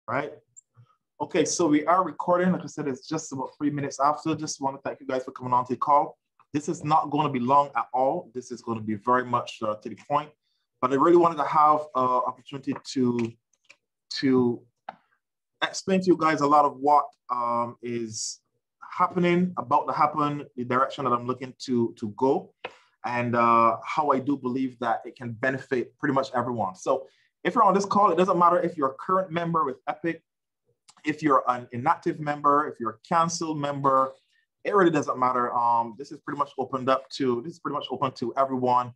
right? Okay, so we are recording. Like I said, it's just about 3 minutes after. Just want to thank you guys for coming on to the call. This is not going to be long at all. This is going to be very much to the point. But I really wanted to have an opportunity to explain to you guys a lot of what is happening, about to happen, the direction that I'm looking to go, and how I do believe that it can benefit pretty much everyone. So if you're on this call, it doesn't matter if you're a current member with Epic, if you're an inactive member, if you're a canceled member, it really doesn't matter. This is pretty much open to everyone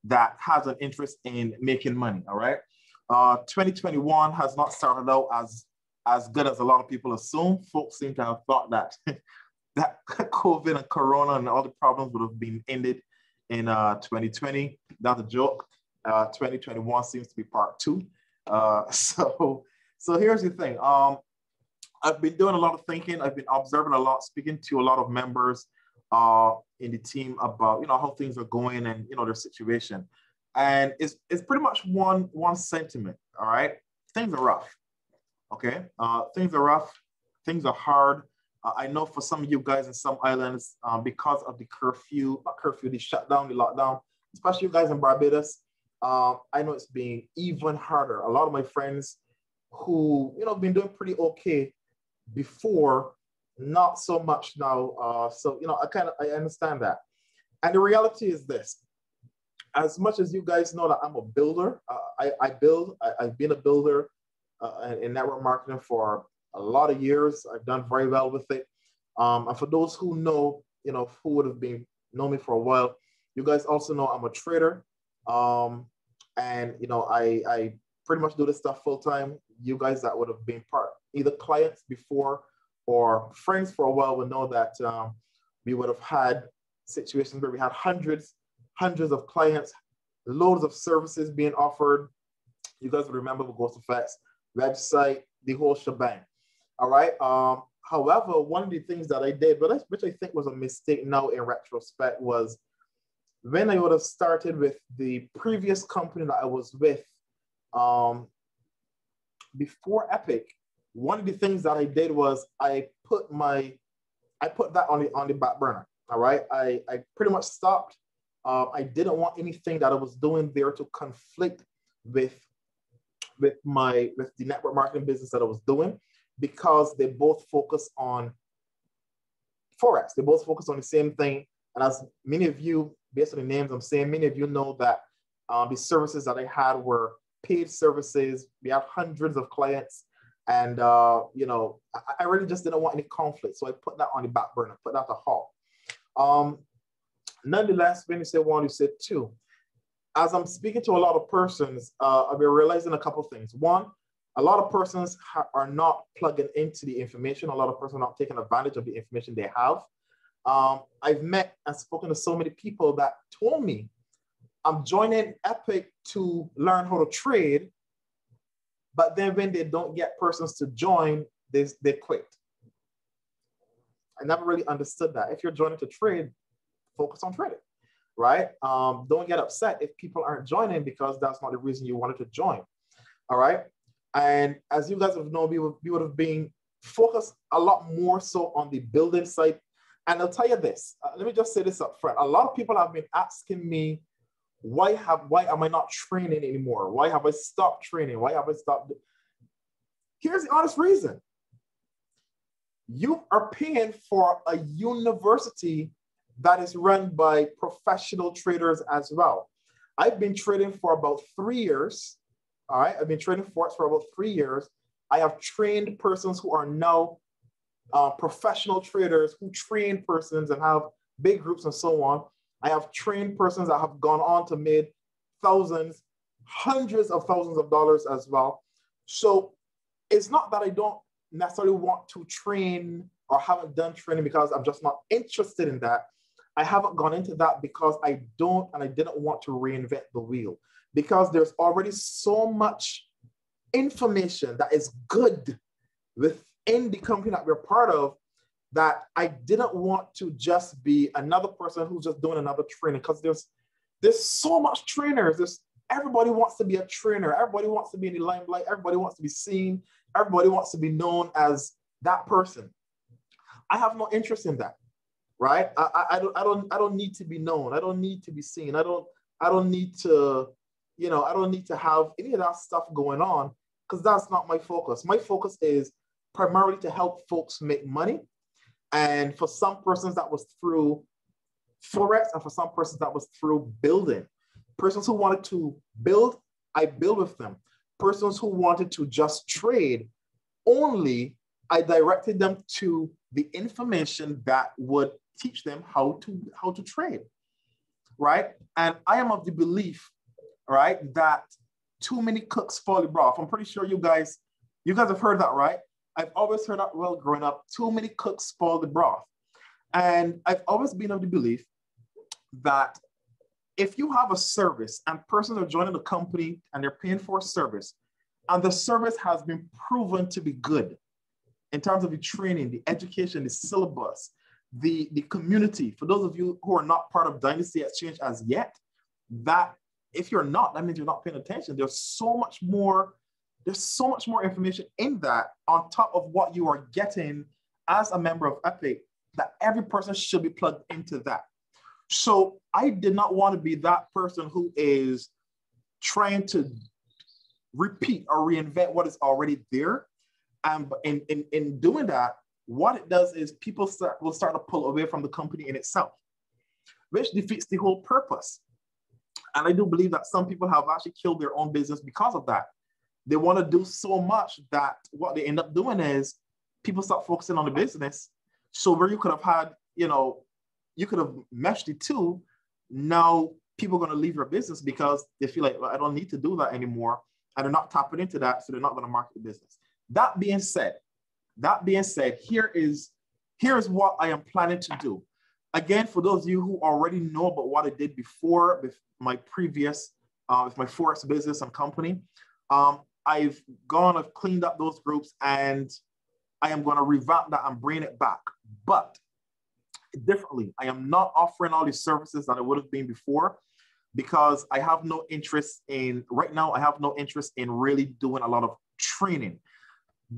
that has an interest in making money. All right. 2021 has not started out as good as a lot of people assume. Folks seem to have thought that that COVID and Corona and all the problems would have been ended in 2020. That's a joke. 2021 seems to be part 2. So here's the thing. I've been doing a lot of thinking. I've been observing a lot, speaking to a lot of members in the team about, how things are going and, their situation. And it's pretty much one sentiment, all right? Things are rough, okay? Things are rough. Things are hard. I know for some of you guys in some islands, because of the the shutdown, the lockdown, especially you guys in Barbados, I know it's being even harder. A lot of my friends who, have been doing pretty okay before, not so much now. So, I understand that. And the reality is this. As much as you guys know that I'm a builder, I've been a builder in network marketing for a lot of years. I've done very well with it. And for those who know, who would have known me for a while, you guys also know I'm a trader. And, I pretty much do this stuff full time. You guys that would have been either clients before or friends for a while would know that we would have had situations where we had hundreds of clients, loads of services being offered. You guys would remember the Ghost Effects website, the whole shebang. All right. However, one of the things that I did, which I think was a mistake now in retrospect, was when I would have started with the previous company that I was with, before Epic, one of the things that I did was I put that on the back burner. All right. I pretty much stopped. I didn't want anything that I was doing there to conflict with the network marketing business that I was doing, because they both focus on Forex. They both focus on the same thing. And as many of you, based on the names I'm saying, many of you know that the services that I had were paid services. We have hundreds of clients. And, I really just didn't want any conflict. So I put that on the back burner, put that to halt. Nonetheless, when you say one, you say two. As I'm speaking to a lot of persons, I've been realizing a couple of things. One, a lot of persons are not plugging into the information. A lot of persons are not taking advantage of the information they have. I've met and spoken to so many people that told me, I'm joining Epic to learn how to trade. But then when they don't get persons to join, they quit. I never really understood that. If you're joining to trade, focus on trading, right? Don't get upset if people aren't joining because that's not the reason you wanted to join, all right? And as you guys have known, we would have been focused a lot more so on the building side. And I'll tell you this, let me just say this up front. A lot of people have been asking me, why am I not training anymore? Why have I stopped training? Why have I stopped? Here's the honest reason. You are paying for a university that is run by professional traders as well. I've been trading for about 3 years. All right. I've been trading Forex for about 3 years. I have trained persons who are now professional traders who train persons and have big groups and so on. I have trained persons that have gone on to make thousands, hundreds of thousands of dollars as well. So it's not that I don't necessarily want to train or haven't done training because I'm just not interested in that. I haven't gone into that because I don't and I didn't want to reinvent the wheel, because there's already so much information that is good within the company that we're part of that I didn't want to just be another person who's just doing another training, because there's so much trainers. Everybody wants to be a trainer. Everybody wants to be in the limelight. Everybody wants to be seen. Everybody wants to be known as that person. I have no interest in that, right? I don't need to be known. I don't need to be seen. I don't need to, I don't need to have any of that stuff going on because that's not my focus. My focus is primarily to help folks make money. And for some persons that was through Forex, and for some persons that was through building. Persons who wanted to build, I build with them. Persons who wanted to just trade only, I directed them to the information that would teach them how to trade, right? And I am of the belief, right, that too many cooks spoil the broth. I'm pretty sure you guys have heard that, right? I've always heard that, well, growing up, too many cooks spoil the broth. And I've always been of the belief that if you have a service and persons are joining the company and they're paying for a service, and the service has been proven to be good in terms of the training, the education, the syllabus, the community, for those of you who are not part of Dynasty Exchange as yet, that if you're not, that means you're not paying attention. There's so much more information in that on top of what you are getting as a member of Epic, that every person should be plugged into that. So I did not want to be that person who is trying to repeat or reinvent what is already there. And in doing that, what it does is people will start to pull away from the company in itself, which defeats the whole purpose. And I do believe that some people have actually killed their own business because of that. They want to do so much that what they end up doing is people start focusing on the business. So where you could have had, you could have meshed the two. Now people are going to leave your business because they feel like, well, I don't need to do that anymore. And they're not tapping into that. So they're not going to market the business. That being said, here is what I am planning to do. Again, for those of you who already know about what I did before with my previous, with my Forex business and company, I've cleaned up those groups and I am going to revamp that and bring it back. But differently, I am not offering all these services that I would have been before because I have no interest in, right now, I have no interest in really doing a lot of training.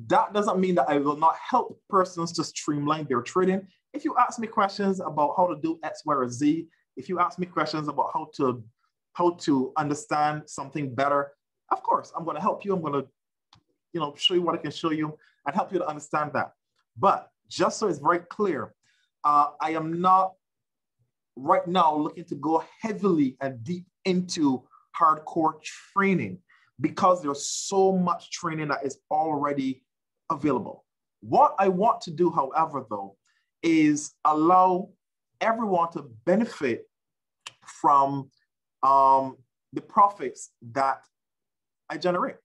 That doesn't mean that I will not help persons to streamline their trading. If you ask me questions about how to do X, Y, or Z, if you ask me questions about how to understand something better, of course, I'm going to help you. I'm going to, show you what I can show you and help you to understand that. But just so it's very clear, I am not right now looking to go heavily and deep into hardcore training because there's so much training that is already available. What I want to do, however, though, is allow everyone to benefit from the profits that I generate,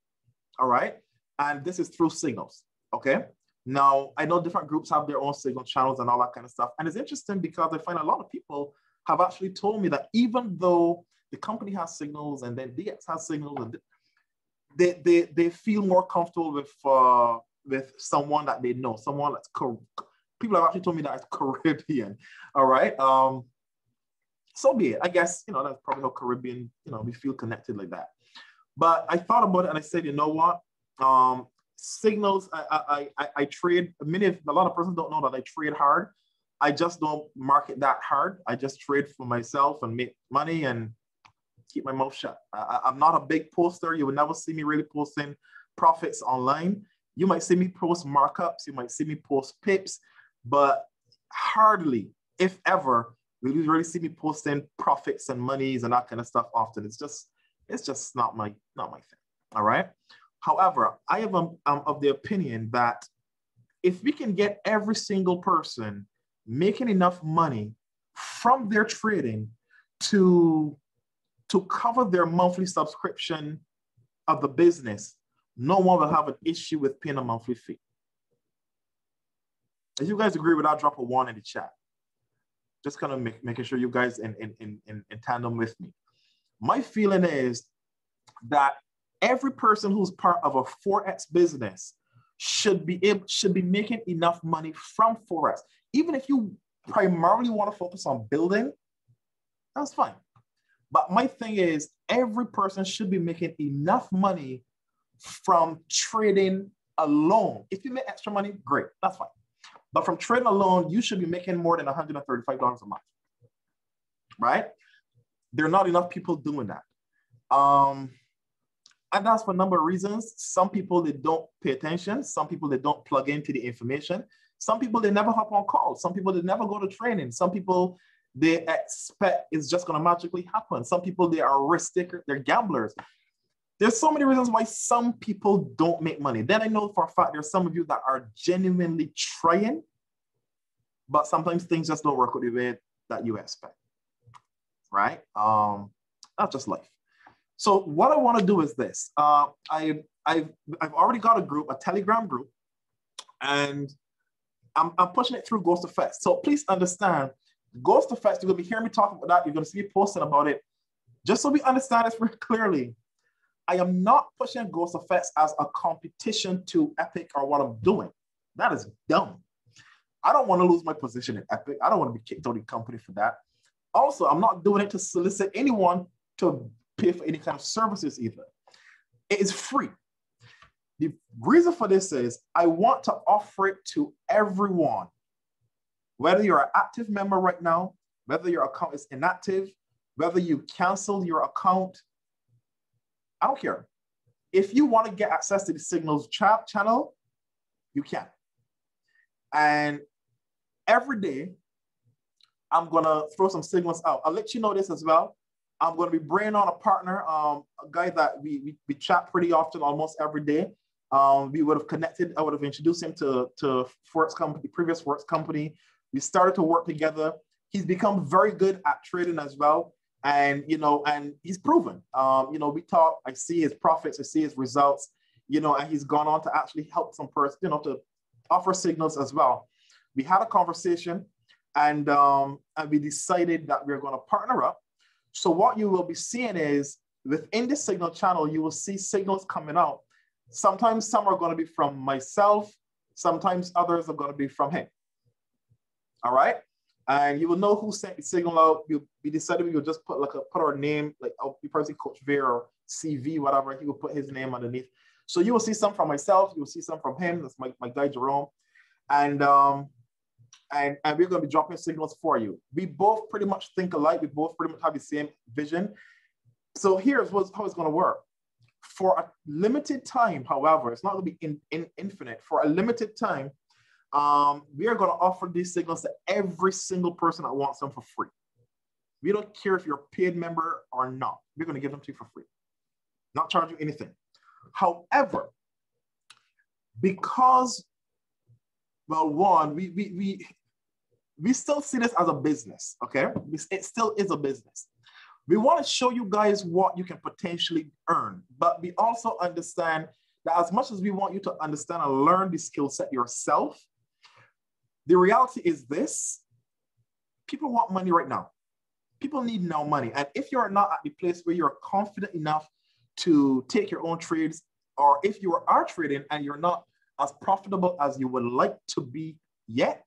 all right? And this is through signals, okay? Now, I know different groups have their own signal channels and all that kind of stuff. And it's interesting because I find a lot of people have actually told me that even though the company has signals and then DX has signals, and they feel more comfortable with someone that they know, someone that's people have actually told me that it's Caribbean, all right? So be it. I guess, that's probably how Caribbean, we feel connected like that. But I thought about it and I said, you know what? Signals, I trade. A lot of persons don't know that I trade hard. I just don't market that hard. I just trade for myself and make money and keep my mouth shut. I'm not a big poster. You will never see me really posting profits online. You might see me post markups. You might see me post pips, but hardly, if ever, will you really see me posting profits and monies and that kind of stuff often. It's just not my thing. All right. However, I am of the opinion that if we can get every single person making enough money from their trading to cover their monthly subscription of the business, no one will have an issue with paying a monthly fee. If you guys agree with that, drop a 1 in the chat. Just kind of making sure you guys in tandem with me. My feeling is that every person who's part of a Forex business should be making enough money from Forex. Even if you primarily want to focus on building, that's fine. But my thing is every person should be making enough money from trading alone, if you make extra money, great, that's fine. But from trading alone, you should be making more than $135 a month, right? There are not enough people doing that. And that's for a number of reasons. Some people, they don't pay attention. Some people, they don't plug into the information. Some people, they never hop on calls. Some people, they never go to training. Some people, they expect it's just going to magically happen. Some people, they are risk takers. They're gamblers. There's so many reasons why some people don't make money. Then I know for a fact there's some of you that are genuinely trying, but sometimes things just don't work out the way that you expect, right? That's just life. So what I want to do is this. I've already got a group, a Telegram group, and I'm pushing it through Ghost Effects. So please understand, Ghost Effects, you're going to be hearing me talk about that. You're going to see me posting about it. Just so we understand this very clearly, I am not pushing Ghost Effects as a competition to Epic or what I'm doing. That is dumb. I don't want to lose my position in Epic. I don't want to be kicked out of the company for that. Also, I'm not doing it to solicit anyone to pay for any kind of services either. It is free. The reason for this is I want to offer it to everyone. Whether you're an active member right now, whether your account is inactive, whether you cancel your account, I don't care. If you want to get access to the Signals channel, you can. And every day, I'm going to throw some signals out. I'll let you know this as well. I'm going to be bringing on a partner, a guy that we chat pretty often, almost every day. We would have connected. I would have introduced him to Fort's company, previous Fort's company. We started to work together. He's become very good at trading as well. And, and he's proven, we talk, I see his profits, I see his results, and he's gone on to actually help some person, to offer signals as well. We had a conversation and we decided that we're going to partner up. So what you will be seeing is within the Signal channel, you will see signals coming out. Sometimes some are going to be from myself. Sometimes others are going to be from him. All right. And you will know who sent the signal out. We decided we would just put our name, like you probably see Coach Veer or CV, whatever. He will put his name underneath. So you will see some from myself. You will see some from him. That's my guy Jerome. And we're going to be dropping signals for you. We both pretty much think alike. We both pretty much have the same vision. So here's how it's going to work. For a limited time, however, it's not going to be infinite. For a limited time, we are going to offer these signals to every single person that wants them for free. We don't care if you're a paid member or not. We're going to give them to you for free. Not charge you anything. However, because, well, one, we still see this as a business, okay? It still is a business. We want to show you guys what you can potentially earn, but we also understand that as much as we want you to understand and learn the skill set yourself, the reality is this: people want money right now. People need now money. And if you're not at the place where you're confident enough to take your own trades, or if you are trading and you're not as profitable as you would like to be yet,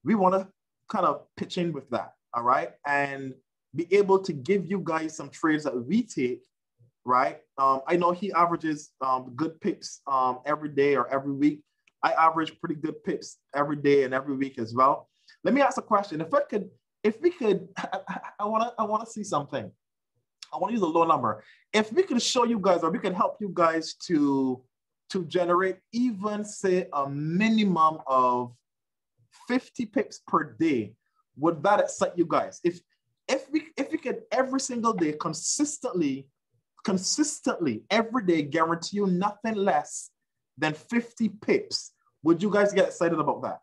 we want to kind of pitch in with that, all right? And be able to give you guys some trades that we take, right? I know he averages good pips every day or every week. I average pretty good pips every day and every week as well. Let me ask a question. If we could, I want to see something. I want to use a low number. If we could show you guys, or we could help you guys to generate even say a minimum of 50 pips per day, would that excite you guys? If we could every single day consistently every day guarantee you nothing less than 50 pips, would you guys get excited about that?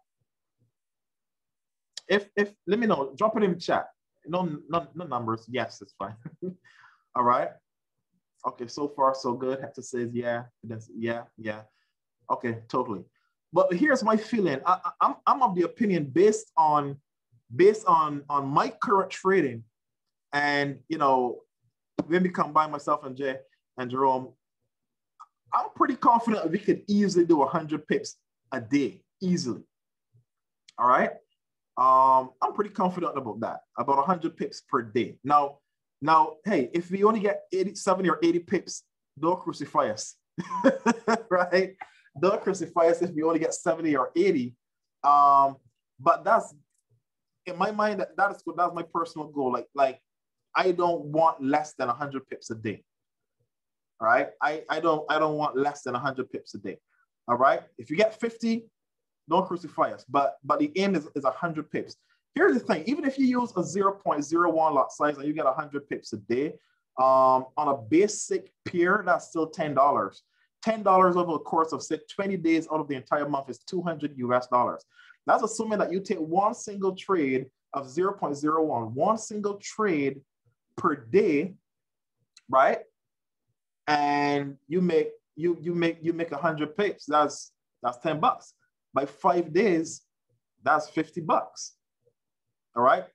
If let me know, drop it in the chat. No numbers. Yes, it's fine. All right. Okay, so far so good. Hector says yeah. Yeah. Okay, totally. But here's my feeling. I'm of the opinion based on my current trading, and when we combine myself and Jay and Jerome, I'm pretty confident we could easily do 100 pips a day, easily. All right. I'm pretty confident about that, about 100 pips per day. Now, hey, if we only get 70 or 80 pips, don't crucify us, right? Don't crucify us if we only get 70 or 80. But that's, in my mind, that's my personal goal. Like I don't want less than 100 pips a day. All right. I don't want less than 100 pips a day. All right. If you get 50, don't crucify us. But the aim is 100 pips. Here's the thing. Even if you use a 0.01 lot size and you get 100 pips a day, on a basic pair, that's still $10. $10 over the course of, say, 20 days out of the entire month is $200 US. That's assuming that you take one single trade of 0.01, one single trade per day, right? And you make 100 pips. That's $10. By 5 days, that's $50. All right,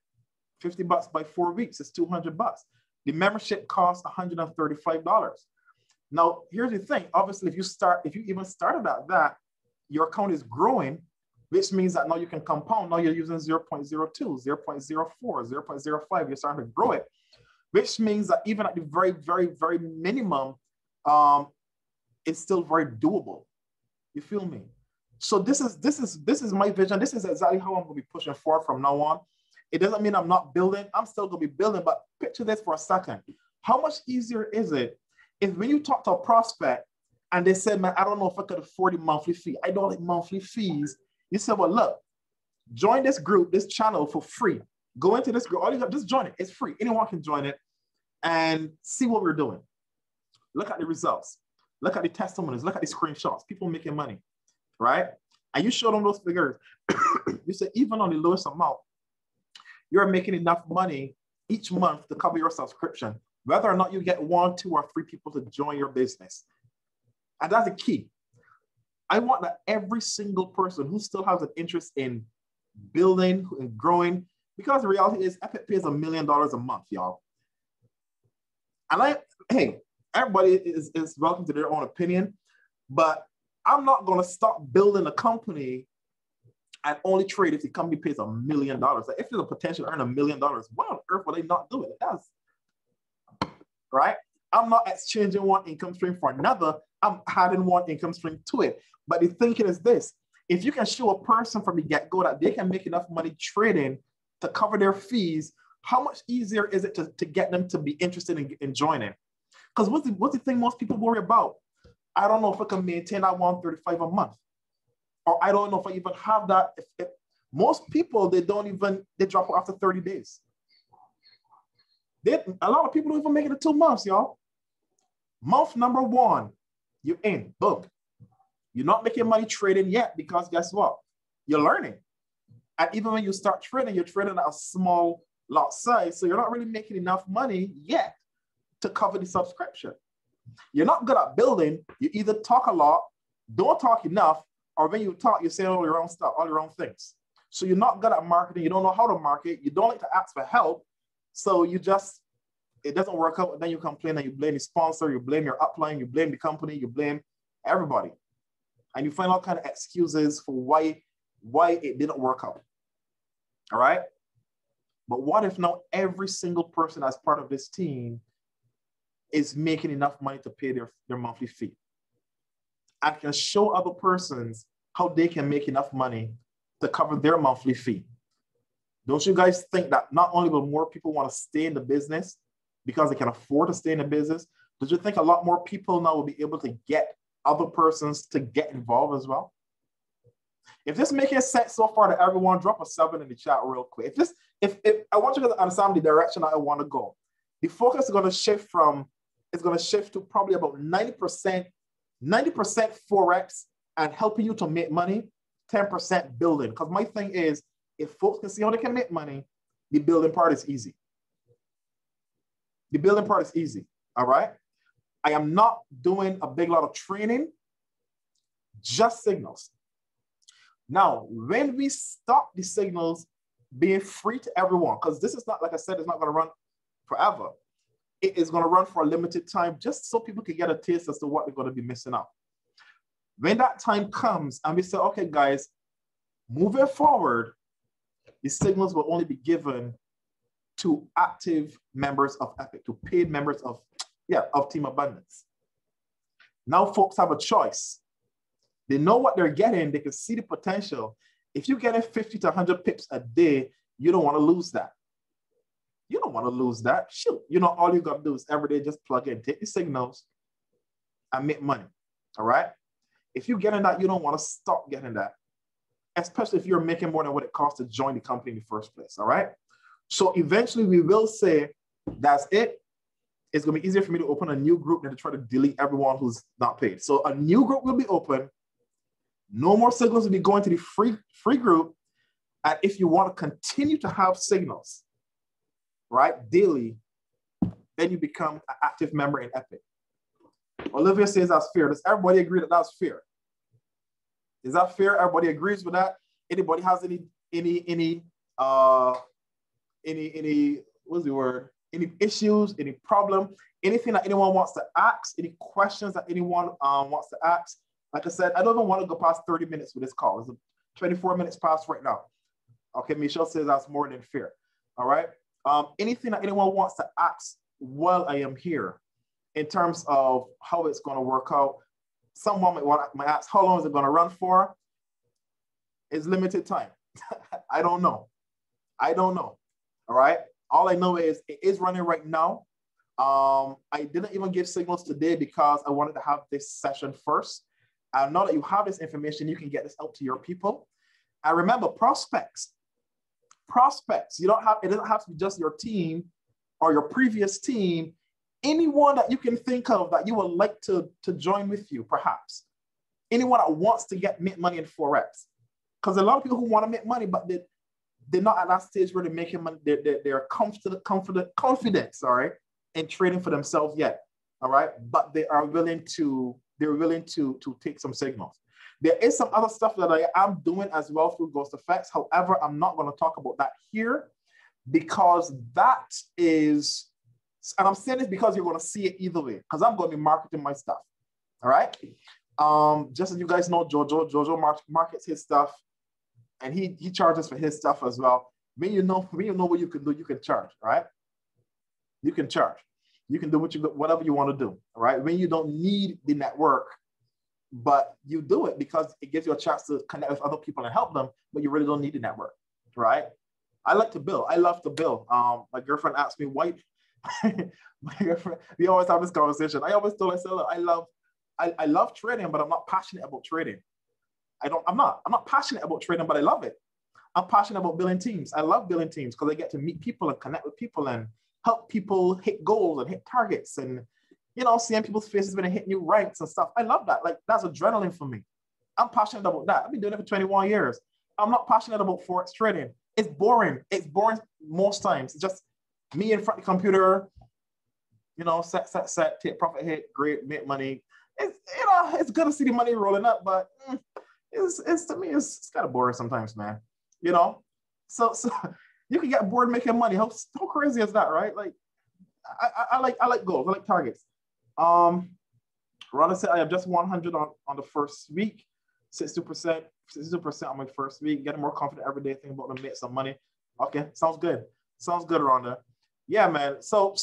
$50 by 4 weeks is $200. The membership costs $135. Now, here's the thing. Obviously, if you even started at that, your account is growing, which means that now you can compound. Now you're using 0.02, 0.04, 0.05. You're starting to grow it, which means that even at the very, very, very minimum, it's still very doable. You feel me? So this is my vision. This is exactly how I'm going to be pushing forward from now on. It doesn't mean I'm not building. I'm still going to be building, but picture this for a second. How much easier is it if when you talk to a prospect and they say, man, I don't know if I could afford a monthly fee. I don't like monthly fees. You say, well, look, join this group, this channel for free. Go into this group. All you got, just join it. It's free. Anyone can join it and see what we're doing. Look at the results. Look at the testimonies. Look at the screenshots. People making money, right? And you show them those figures. You say, even on the lowest amount, you're making enough money each month to cover your subscription, whether or not you get 1, 2, or 3 people to join your business. And that's the key. I want that every single person who still has an interest in building and growing, because the reality is Epic pays $1 million a month, y'all. And hey, everybody is welcome to their own opinion, but I'm not going to stop building a company and only trade if the company pays $1 million. Like if there's a potential to earn $1 million, why on earth would they not do it? That's right. I'm not exchanging one income stream for another. I'm adding one income stream to it. But the thinking is this: if you can show a person from the get-go that they can make enough money trading to cover their fees, how much easier is it to get them to be interested in joining? Because what's the thing most people worry about? I don't know if I can maintain that $135 a month. Or I don't know if I even have that. If most people, they drop off after 30 days. A lot of people don't even make it to 2 months, y'all. Month number 1, you're in, boom. You're not making money trading yet because guess what? You're learning. And even when you start trading, you're trading at a small lot size. So you're not really making enough money yet to cover the subscription. You're not good at building. You either talk a lot, don't talk enough, or when you talk, you say all the wrong stuff, all the wrong things. So you're not good at marketing. You don't know how to market. You don't like to ask for help. So it doesn't work out. And then you complain and you blame the sponsor, you blame your upline, you blame the company, you blame everybody. And you find all kind of excuses for why it didn't work out. All right? But what if now every single person as part of this team is making enough money to pay their monthly fee? And can show other persons how they can make enough money to cover their monthly fee. Don't you guys think that not only will more people want to stay in the business because they can afford to stay in the business, don't you think a lot more people now will be able to get other persons to get involved as well? If this making sense so far to everyone, drop a 7 in the chat real quick. If I want you to understand the direction I want to go. The focus is going to shift to probably about 90% Forex and helping you to make money, 10% building. Because my thing is, if folks can see how they can make money, the building part is easy. The building part is easy, all right? I am not doing a big lot of training, just signals. Now, when we stop the signals being free to everyone, because this is not, like I said, it's not going to run forever. It is going to run for a limited time just so people can get a taste as to what they're going to be missing out. When that time comes and we say, okay, guys, moving forward, the signals will only be given to active members of Epic, to paid members of TeamAbundance. Now folks have a choice. They know what they're getting. They can see the potential. If you're getting 50 to 100 pips a day, you don't want to lose that. You don't want to lose that. Shoot, you know, all you got to do is every day just plug in, take the signals, and make money. All right? If you're getting that, you don't want to stop getting that, especially if you're making more than what it costs to join the company in the first place. All right? So eventually we will say, that's it. It's going to be easier for me to open a new group than to try to delete everyone who's not paid. So a new group will be open. No more signals will be going to the free group. And if you want to continue to have signals, right, daily, then you become an active member in Epic. Olivia says that's fair. Does everybody agree that that's fair? Is that fair? Everybody agrees with that? Anybody has any what's the word? Any issues, any problem, anything that anyone wants to ask, any questions that anyone wants to ask? Like I said, I don't even want to go past 30 minutes with this call. It's 24 minutes past right now. Okay, Michelle says that's more than fair. All right. Anything that anyone wants to ask while I am here in terms of how it's going to work out. Someone might ask, how long is it going to run for? It's limited time. I don't know. I don't know. All right. All I know is it is running right now. I didn't even give signals today because I wanted to have this session first. And now that you have this information, you can get this out to your people. And remember, prospects. You don't have, it doesn't have to be just your team or your previous team. Anyone that you can think of that you would like to join with you, perhaps. Anyone that wants to make money in Forex. Because a lot of people who want to make money, but they're not at that stage where they're making money. They're confident, sorry, in trading for themselves yet. All right. But they are willing to take some signals. There is some other stuff that I am doing as well through Ghost Effects. However, I'm not going to talk about that here because that is, and I'm saying this because you're going to see it either way, because I'm going to be marketing my stuff. All right. Just as you guys know, Jojo markets his stuff, and he charges for his stuff as well. When you know what you can do, you can charge. All right. You can charge. You can do whatever you want to do. All right. When you don't need the network, but you do it because it gives you a chance to connect with other people and help them, but you really don't need the network, right? I like to build. I love to build. My girlfriend asked me why. My girlfriend, we always have this conversation. I always told her, I said, look, I love trading, but I'm not passionate about trading. I'm not passionate about trading, but I love it. I'm passionate about building teams. I love building teams because I get to meet people and connect with people and help people hit goals and hit targets and, you know, seeing people's faces when they hit new ranks and stuff. I love that. Like, that's adrenaline for me. I'm passionate about that. I've been doing it for 21 years. I'm not passionate about Forex trading. It's boring. It's boring most times. It's just me in front of the computer, you know, set, take profit hit, great, make money. It's, you know, it's good to see the money rolling up, but it's to me, it's kind of boring sometimes, man. You know? So you can get bored making money. How crazy is that, right? Like, I like goals. I like targets. Rhonda said I have just 100 on the first week, 62% on my first week, getting more confident every day, thinking about to make some money. Okay, sounds good. Sounds good, Rhonda. Yeah, man. So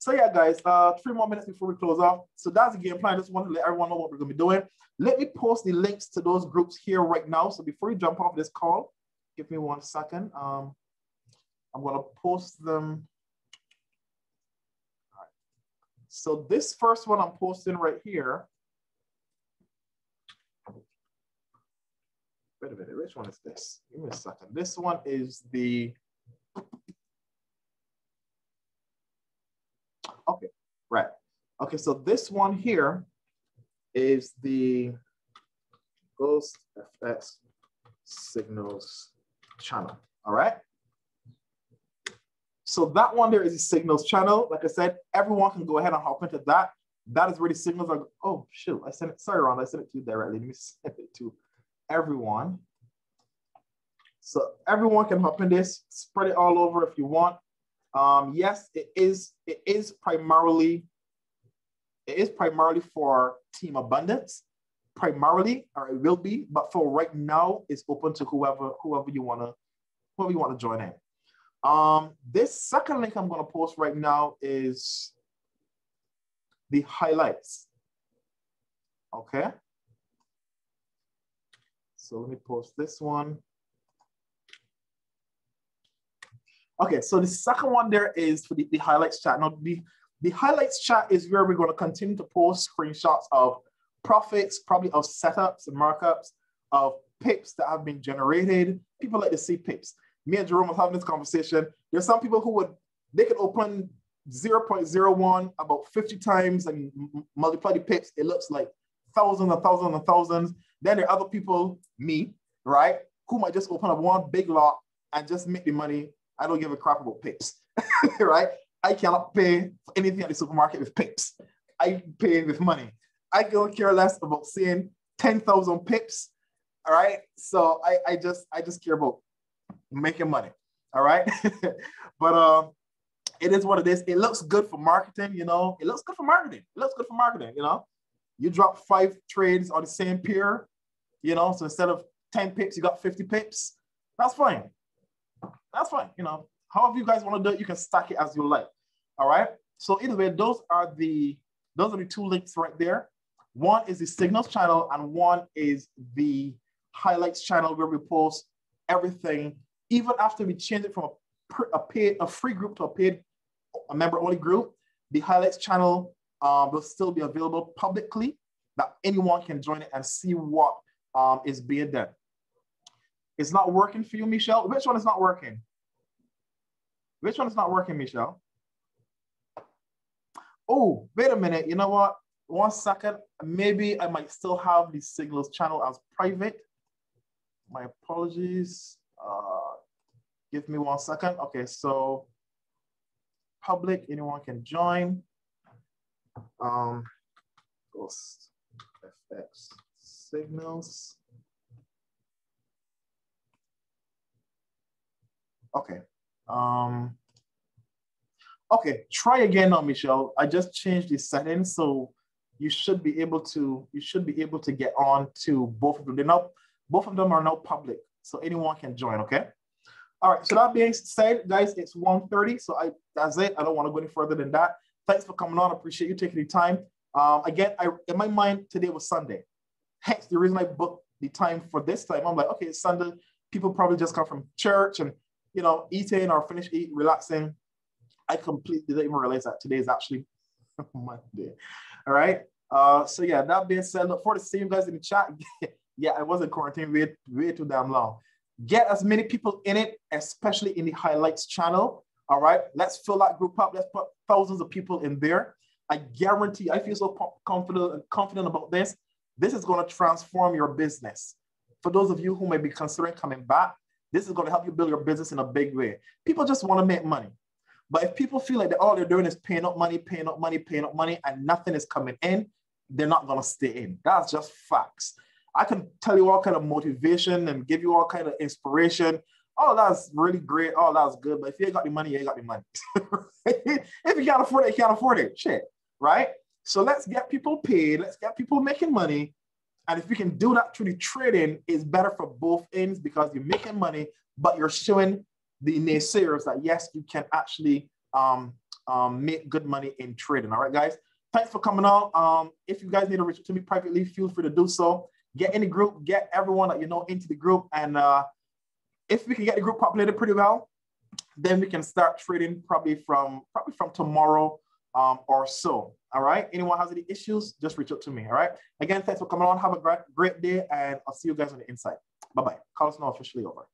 yeah, guys, 3 more minutes before we close off. So that's the game plan. I just want to let everyone know what we're gonna be doing. Let me post the links to those groups here right now. So before you jump off this call, give me 1 second. I'm gonna post them. So this first one I'm posting right here. Wait a minute, which one is this? Give me a second. This one is the, okay, right. Okay, so this one here is the Ghost FX Signals channel, all right? So that one there is a signals channel. Like I said, everyone can go ahead and hop into that. That is where the signals are. Oh, shoot. I sent it. Sorry, Ron. I sent it to you directly. Let me send it to everyone. So everyone can hop in this, spread it all over if you want. Yes, it is primarily for TeamAbundance, primarily, or it will be, but for right now, it's open to whoever you want to join in. This second link I'm going to post right now is the highlights. Okay. So let me post this one. Okay, so the second one there is for the highlights chat. Now, the highlights chat is where we're going to continue to post screenshots of profits, probably of setups and markups, of pips that have been generated. People like to see pips. Me and Jerome was having this conversation. There's some people who they could open 0.01 about 50 times and multiply the pips. It looks like thousands and thousands and thousands. Then there are other people, me, right, who might just open up one big lot and just make the money. I don't give a crap about pips, right? I cannot pay for anything at the supermarket with pips. I pay with money. I don't care less about seeing 10,000 pips, all right? So I just care about making money, all right? But it is what it is. It looks good for marketing, you know? It looks good for marketing. It looks good for marketing, you know? You drop 5 trades on the same pair, you know? So instead of 10 pips, you got 50 pips. That's fine. That's fine, you know. However you guys want to do it, you can stack it as you like. All right. So either way, those are the 2 links right there. One is the signals channel, and one is the highlights channel where we post everything. Even after we change it from a free group to a member only group, the highlights channel will still be available publicly, that anyone can join it and see what is being done. It's not working for you, Michelle? Which one is not working? Which one is not working, Michelle? Oh, wait a minute. You know what? 1 second. Maybe I might still have the signals channel as private. My apologies. Give me 1 second. Okay, so public, anyone can join. Ghost FX signals. Okay. Okay, try again now, Michelle. I just changed the settings, so you should be able to get on to both of them. Both of them are now public, so anyone can join, okay? All right, so that being said, guys, it's 1:30, so that's it. I don't want to go any further than that. Thanks for coming on. I appreciate you taking the time. Again, in my mind, today was Sunday. Hence, the reason I booked the time for this time, I'm like, okay, it's Sunday. People probably just come from church and, you know, eating or finish eating, relaxing. I completely didn't even realize that today is actually Monday. All right. So yeah, that being said, look forward to seeing you guys in the chat. Yeah, I was in quarantine way too damn long. Get as many people in it, especially in the highlights channel. All right. Let's fill that group up. Let's put thousands of people in there. I guarantee, I feel so confident about this. This is going to transform your business. For those of you who may be considering coming back, this is going to help you build your business in a big way. People just want to make money. But if people feel like all they're doing is paying up money, and nothing is coming in, they're not going to stay in. That's just facts. I can tell you all kind of motivation and give you all kind of inspiration. Oh, that's really great. Oh, that's good. But if you ain't got the money, you ain't got the money. If you can't afford it, you can't afford it. Shit, right? So let's get people paid. Let's get people making money. And if we can do that through the trading, it's better for both ends because you're making money, but you're showing the naysayers that yes, you can actually make good money in trading. All right, guys. Thanks for coming on. If you guys need to reach out to me privately, feel free to do so. Get in the group, get everyone that you know into the group. And if we can get the group populated pretty well, then we can start trading probably from tomorrow or so. All right. Anyone has any issues, just reach out to me. All right. Again, thanks for coming on. Have a great day, and I'll see you guys on the inside. Bye-bye. Call us now officially over.